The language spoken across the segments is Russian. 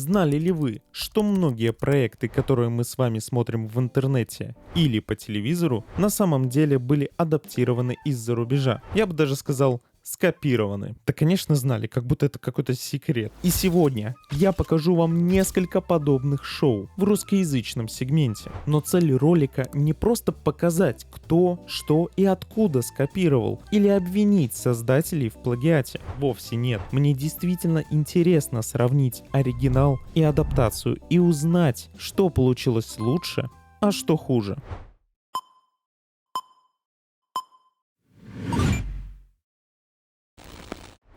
Знали ли вы, что многие проекты, которые мы с вами смотрим в интернете или по телевизору, на самом деле были адаптированы из-за рубежа? Я бы даже сказал, скопированы. Да, конечно, знали, как будто это какой-то секрет. И сегодня я покажу вам несколько подобных шоу в русскоязычном сегменте. Но цель ролика не просто показать, кто, что и откуда скопировал, или обвинить создателей в плагиате. Вовсе нет. Мне действительно интересно сравнить оригинал и адаптацию и узнать, что получилось лучше, а что хуже.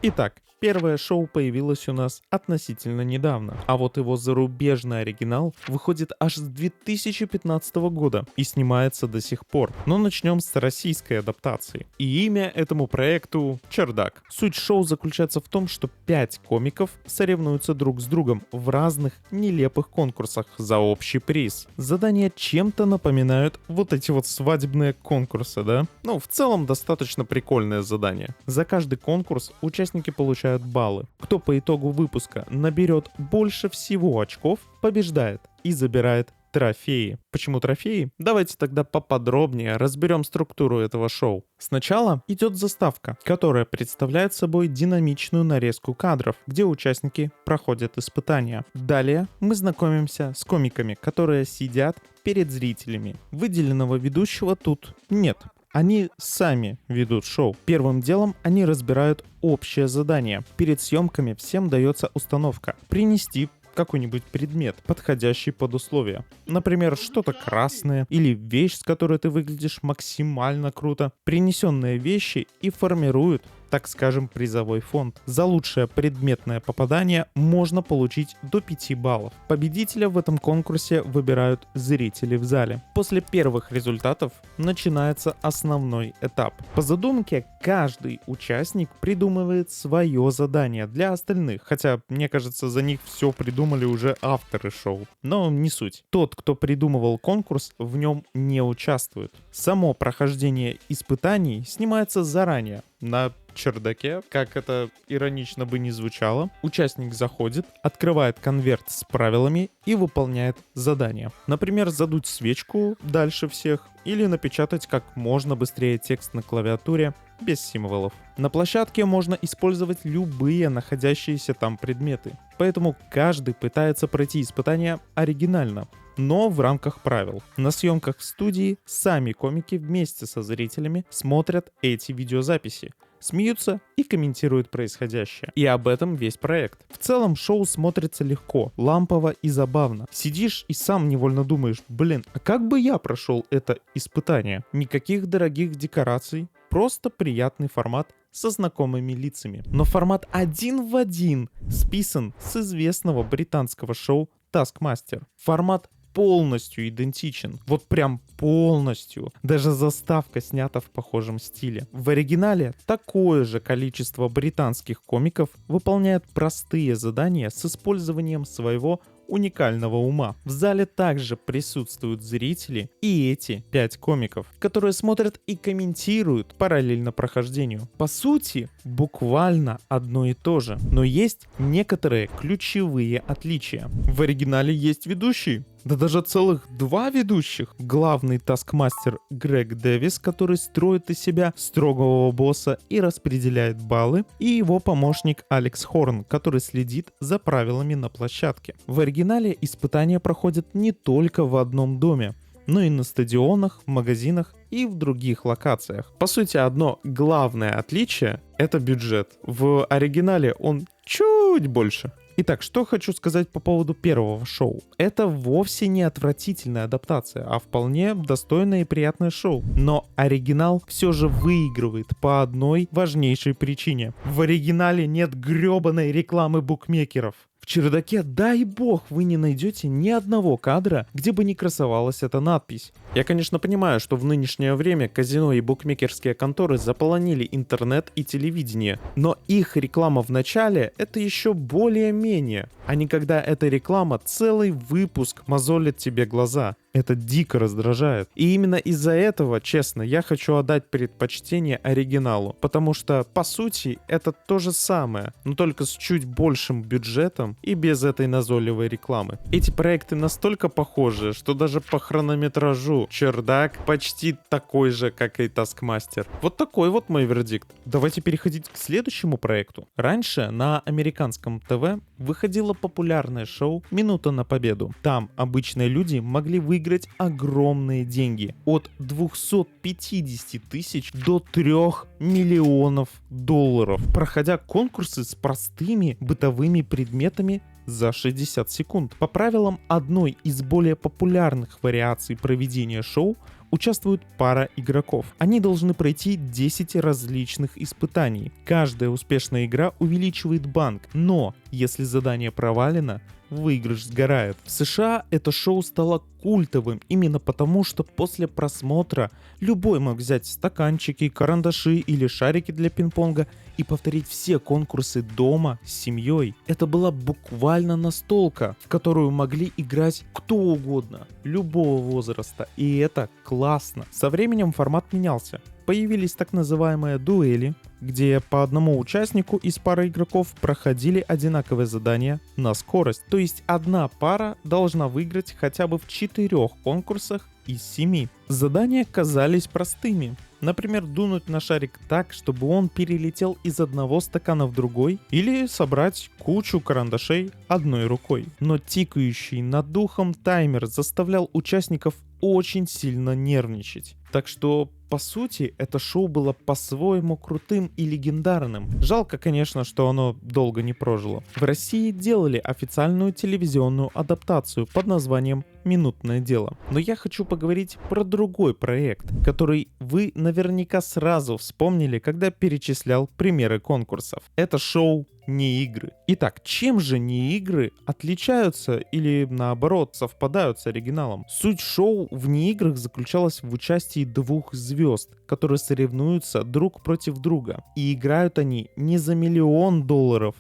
Итак, первое шоу появилось у нас относительно недавно, а вот его зарубежный оригинал выходит аж с 2015 года и снимается до сих пор. Но начнем с российской адаптации. И имя этому проекту «Чердак». Суть шоу заключается в том, что 5 комиков соревнуются друг с другом в разных нелепых конкурсах за общий приз. Задания чем-то напоминают вот эти вот свадебные конкурсы, да? Ну, в целом достаточно прикольное задание. За каждый конкурс участники получают баллы. Кто по итогу выпуска наберет больше всего очков, побеждает и забирает трофеи. Почему трофеи? Давайте тогда поподробнее разберем структуру этого шоу. Сначала идет заставка, которая представляет собой динамичную нарезку кадров, где участники проходят испытания. Далее мы знакомимся с комиками, которые сидят перед зрителями. Выделенного ведущего тут нет. Они сами ведут шоу. Первым делом они разбирают общее задание. Перед съемками всем дается установка принести какой-нибудь предмет, подходящий под условия. Например, что-то красное или вещь, с которой ты выглядишь максимально круто. Принесенные вещи и формируют, так скажем, призовой фонд. За лучшее предметное попадание можно получить до 5 баллов. Победителя в этом конкурсе выбирают зрители в зале. После первых результатов начинается основной этап. По задумке, каждый участник придумывает свое задание для остальных, хотя, мне кажется, за них все придумали уже авторы шоу. Но не суть. Тот, кто придумывал конкурс, в нем не участвует. Само прохождение испытаний снимается заранее, на чердаке, как это иронично бы не звучало. Участник заходит, открывает конверт с правилами и выполняет задание. Например, задуть свечку дальше всех или напечатать как можно быстрее текст на клавиатуре без символов. На площадке можно использовать любые находящиеся там предметы, поэтому каждый пытается пройти испытания оригинально, но в рамках правил. На съемках в студии сами комики вместе со зрителями смотрят эти видеозаписи, смеются и комментируют происходящее. И об этом весь проект. В целом шоу смотрится легко, лампово и забавно. Сидишь и сам невольно думаешь, блин, а как бы я прошел это испытание? Никаких дорогих декораций, просто приятный формат со знакомыми лицами. Но формат один в один списан с известного британского шоу Taskmaster. Формат полностью идентичен. Вот прям полностью. Даже заставка снята в похожем стиле. В оригинале такое же количество британских комиков выполняет простые задания с использованием своего уникального ума. В зале также присутствуют зрители и эти 5 комиков, которые смотрят и комментируют параллельно прохождению. По сути, буквально одно и то же, но есть некоторые ключевые отличия. В оригинале есть ведущий, да даже целых 2 ведущих. Главный таскмастер Грег Дэвис, который строит из себя строгого босса и распределяет баллы, и его помощник Алекс Хорн, который следит за правилами на площадке. В оригинале испытания проходят не только в одном доме, но и на стадионах, в магазинах и в других локациях. По сути, одно главное отличие — это бюджет. В оригинале он чуть больше. Итак, что хочу сказать по поводу первого шоу. Это вовсе не отвратительная адаптация, а вполне достойное и приятное шоу. Но оригинал все же выигрывает по одной важнейшей причине. В оригинале нет гребаной рекламы букмекеров. В чердаке, дай бог, вы не найдете ни одного кадра, где бы не красовалась эта надпись. Я, конечно, понимаю, что в нынешнее время казино и букмекерские конторы заполонили интернет и телевидение, но их реклама в начале — это еще более-менее, а не когда эта реклама целый выпуск мозолит тебе глаза. Это дико раздражает. И именно из-за этого, честно, я хочу отдать предпочтение оригиналу. Потому что, по сути, это то же самое, но только с чуть большим бюджетом и без этой назойливой рекламы. Эти проекты настолько похожи, что даже по хронометражу чердак почти такой же, как и Taskmaster. Вот такой вот мой вердикт. Давайте переходить к следующему проекту. Раньше на американском ТВ выходило популярное шоу «Минута на победу». Там обычные люди могли выиграть огромные деньги. От 250 тысяч до 3 миллионов долларов, проходя конкурсы с простыми бытовыми предметами за 60 секунд. По правилам одной из более популярных вариаций проведения шоу участвует пара игроков. Они должны пройти 10 различных испытаний. Каждая успешная игра увеличивает банк, но если задание провалено, выигрыш сгорает. В США это шоу стало культовым именно потому, что после просмотра любой мог взять стаканчики, карандаши или шарики для пинг-понга и повторить все конкурсы дома с семьей. Это была буквально настолка, в которую могли играть кто угодно, любого возраста, и это классно. Со временем формат менялся. Появились так называемые дуэли, где по одному участнику из пары игроков проходили одинаковые задания на скорость. То есть одна пара должна выиграть хотя бы в 4 конкурсах из 7. Задания казались простыми. Например, дунуть на шарик так, чтобы он перелетел из одного стакана в другой, или собрать кучу карандашей одной рукой. Но тикающий над духом таймер заставлял участников очень сильно нервничать. Так что, по сути, это шоу было по-своему крутым и легендарным. Жалко, конечно, что оно долго не прожило. В России делали официальную телевизионную адаптацию под названием «Минутное дело». Но я хочу поговорить про другой проект, который вы наверняка сразу вспомнили, когда перечислял примеры конкурсов. Это шоу «Не игры». Итак, чем же «Не игры» отличаются или наоборот совпадают с оригиналом? Суть шоу в «Не играх» заключалась в участии 2 звезд, которые соревнуются друг против друга. И играют они не за $1 миллион,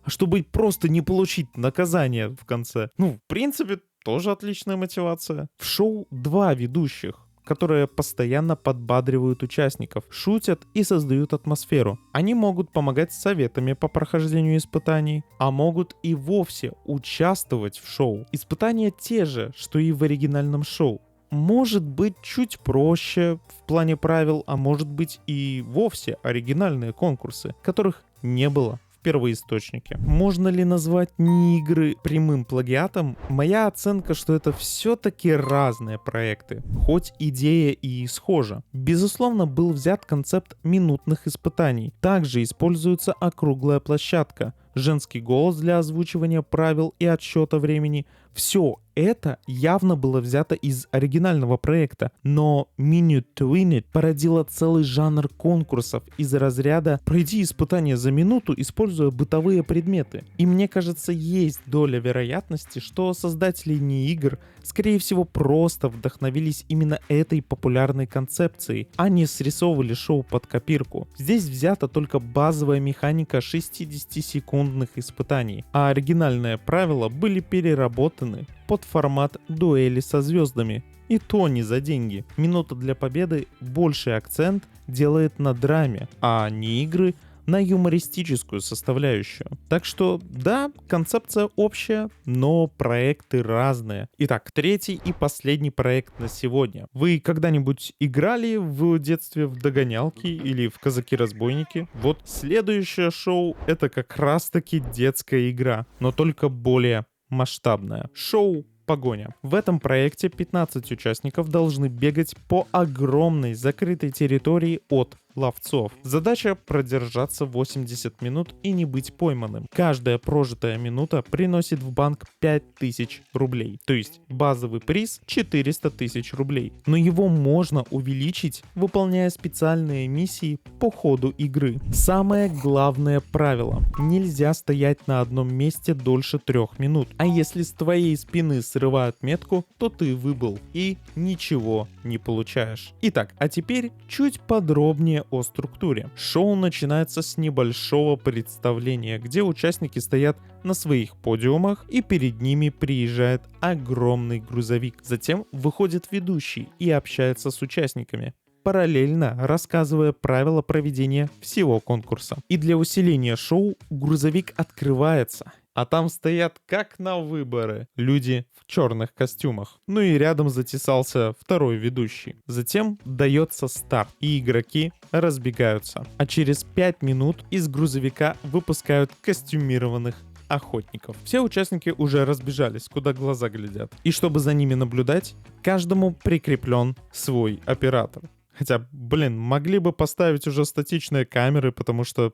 а чтобы просто не получить наказание в конце. В принципе, тоже отличная мотивация. В шоу 2 ведущих, которые постоянно подбадривают участников, шутят и создают атмосферу. Они могут помогать советами по прохождению испытаний, а могут и вовсе участвовать в шоу. Испытания те же, что и в оригинальном шоу. Может быть чуть проще в плане правил, а может быть и вовсе оригинальные конкурсы, которых не было в первоисточнике. Можно ли назвать «Не игры» прямым плагиатом? Моя оценка, что это все-таки разные проекты, хоть идея и схожа. Безусловно, был взят концепт минутных испытаний. Также используется округлая площадка, женский голос для озвучивания правил и отсчета времени. Все это явно было взято из оригинального проекта, но Minute to Win It породила целый жанр конкурсов из разряда «пройди испытание за минуту, используя бытовые предметы». И мне кажется, есть доля вероятности, что создатели «Не игр» скорее всего просто вдохновились именно этой популярной концепцией, а не срисовывали шоу под копирку. Здесь взята только базовая механика 60-секундных испытаний, а оригинальные правила были переработаны под формат дуэли со звездами. И то не за деньги. «Минута для победы» больший акцент делает на драме, а «Не игры» на юмористическую составляющую. Так что да, концепция общая, но проекты разные. Итак, 3-й и последний проект на сегодня. Вы когда-нибудь играли в детстве в догонялки или в казаки-разбойники? Вот следующее шоу — это как раз-таки детская игра, но только более масштабная. Шоу «Погоня». В этом проекте 15 участников должны бегать по огромной закрытой территории от ловцов. Задача — продержаться 80 минут и не быть пойманным. Каждая прожитая минута приносит в банк 5000 рублей. То есть базовый приз 400 тысяч рублей. Но его можно увеличить, выполняя специальные миссии по ходу игры. Самое главное правило: нельзя стоять на одном месте дольше 3 минут. А если с твоей спины срывают метку, то ты выбыл и ничего не получаешь. Итак, а теперь чуть подробнее подробнее о структуре. Шоу начинается с небольшого представления, где участники стоят на своих подиумах и перед ними приезжает огромный грузовик. Затем выходит ведущий и общается с участниками, параллельно рассказывая правила проведения всего конкурса. И для усиления шоу грузовик открывается, а там стоят, как на выборы, люди в черных костюмах. Ну и рядом затесался второй ведущий. Затем дается старт, и игроки разбегаются. А через 5 минут из грузовика выпускают костюмированных охотников. Все участники уже разбежались, куда глаза глядят. И чтобы за ними наблюдать, каждому прикреплен свой оператор. Хотя, могли бы поставить уже статичные камеры, потому что,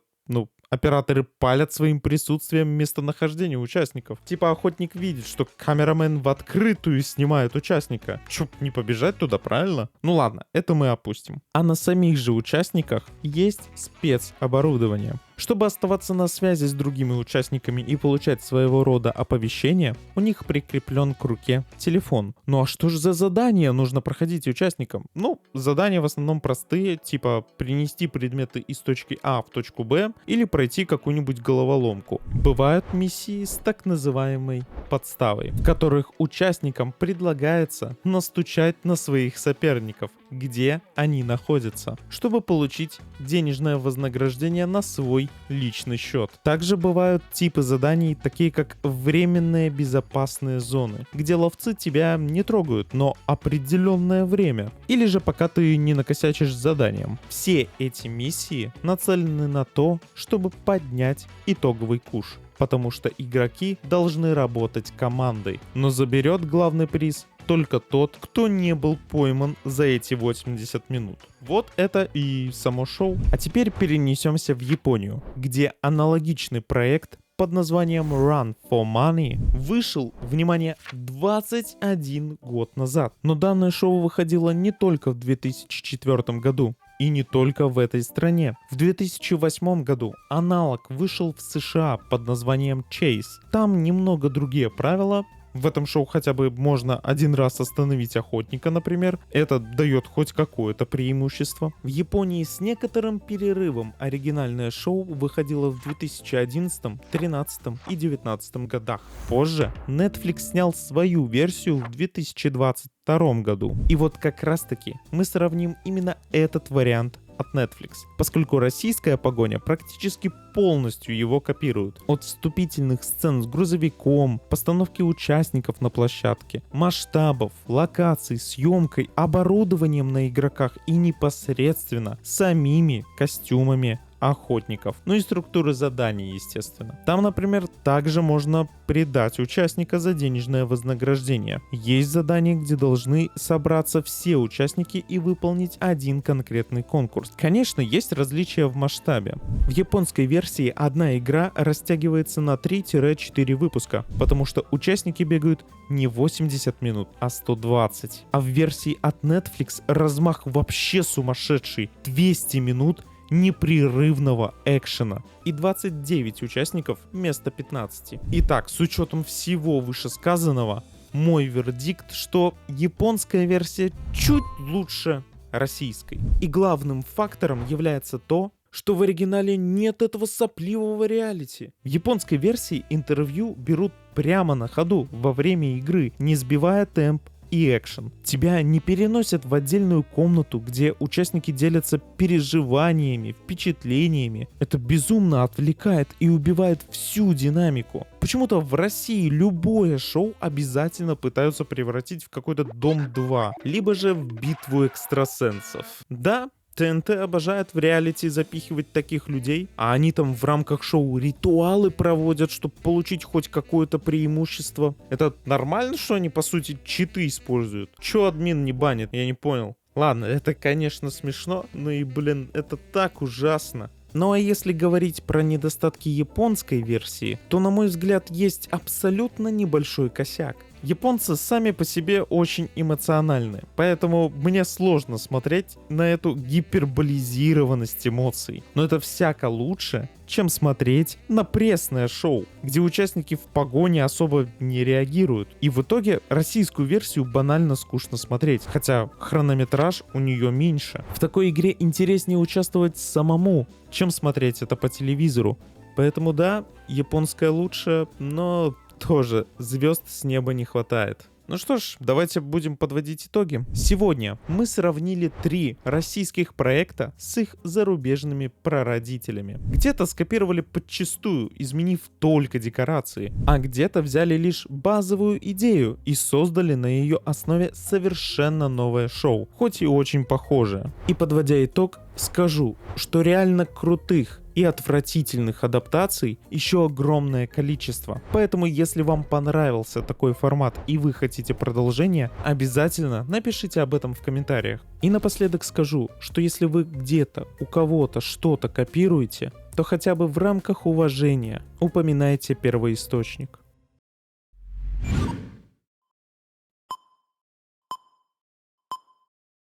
операторы палят своим присутствием местонахождение участников. Типа охотник видит, что камерамен в открытую снимает участника. Чё, не побежать туда, правильно? Ну ладно, это мы опустим. А на самих же участниках есть спецоборудование. Чтобы оставаться на связи с другими участниками и получать своего рода оповещения, у них прикреплен к руке телефон. Ну а что же за задания нужно проходить участникам? Задания в основном простые, типа принести предметы из точки А в точку Б или пройти какую-нибудь головоломку. Бывают миссии с так называемой подставой, в которых участникам предлагается настучать на своих соперников, где они находятся, чтобы получить денежное вознаграждение на свой личный счет. Также бывают типы заданий, такие как временные безопасные зоны, где ловцы тебя не трогают, но определенное время, или же пока ты не накосячишь с заданием. Все эти миссии нацелены на то, чтобы поднять итоговый куш, потому что игроки должны работать командой, но заберет главный приз только тот, кто не был пойман за эти 80 минут. Вот это и само шоу. А теперь перенесемся в Японию, где аналогичный проект под названием Run for Money вышел, внимание, 21 год назад. Но данное шоу выходило не только в 2004 году. И не только в этой стране. В 2008 году аналог вышел в США под названием Chase. Там немного другие правила. В этом шоу хотя бы можно один раз остановить охотника, например. Это дает хоть какое-то преимущество. В Японии с некоторым перерывом оригинальное шоу выходило в 2011, 2013 и 2019 годах. Позже Netflix снял свою версию в 2022 году. И вот как раз таки мы сравним именно этот вариант от Netflix, поскольку российская погоня практически полностью его копирует. От вступительных сцен с грузовиком, постановки участников на площадке, масштабов, локаций, съемкой, оборудованием на игроках и непосредственно самими костюмами охотников. Ну и структуры заданий, естественно. Там, например, также можно предать участника за денежное вознаграждение. Есть задания, где должны собраться все участники и выполнить один конкретный конкурс. Конечно, есть различия в масштабе. В японской версии одна игра растягивается на 3-4 выпуска, потому что участники бегают не 80 минут, а 120. А в версии от Netflix размах вообще сумасшедший. 200 минут непрерывного экшена и 29 участников вместо 15. Итак, с учетом всего вышесказанного, мой вердикт, что японская версия чуть лучше российской. И главным фактором является то, что в оригинале нет этого сопливого реалити. В японской версии интервью берут прямо на ходу во время игры, не сбивая темп и экшен. Тебя не переносят в отдельную комнату, где участники делятся переживаниями, впечатлениями. Это безумно отвлекает и убивает всю динамику. Почему-то в России любое шоу обязательно пытаются превратить в какой-то Дом 2, либо же в битву экстрасенсов. Да, ТНТ обожает в реалити запихивать таких людей, а они там в рамках шоу ритуалы проводят, чтобы получить хоть какое-то преимущество. Это нормально, что они по сути читы используют? Чё админ не банит? Я не понял. Ладно, это конечно смешно, но и это так ужасно. Ну а если говорить про недостатки японской версии, то, на мой взгляд, есть абсолютно небольшой косяк. Японцы сами по себе очень эмоциональны, поэтому мне сложно смотреть на эту гиперболизированность эмоций. Но это всяко лучше, чем смотреть на пресное шоу, где участники в погоне особо не реагируют. И в итоге российскую версию банально скучно смотреть, хотя хронометраж у нее меньше. В такой игре интереснее участвовать самому, чем смотреть это по телевизору. Поэтому да, японская лучше, но тоже звезд с неба не хватает. Ну что ж, давайте будем подводить итоги. Сегодня мы сравнили 3 российских проекта с их зарубежными прародителями. Где-то скопировали подчистую, изменив только декорации, а где-то взяли лишь базовую идею и создали на ее основе совершенно новое шоу, хоть и очень похожее. И подводя итог, скажу, что реально крутых и отвратительных адаптаций еще огромное количество. Поэтому, если вам понравился такой формат и вы хотите продолжения, обязательно напишите об этом в комментариях. И напоследок скажу, что если вы где-то у кого-то что-то копируете, то хотя бы в рамках уважения упоминайте первоисточник.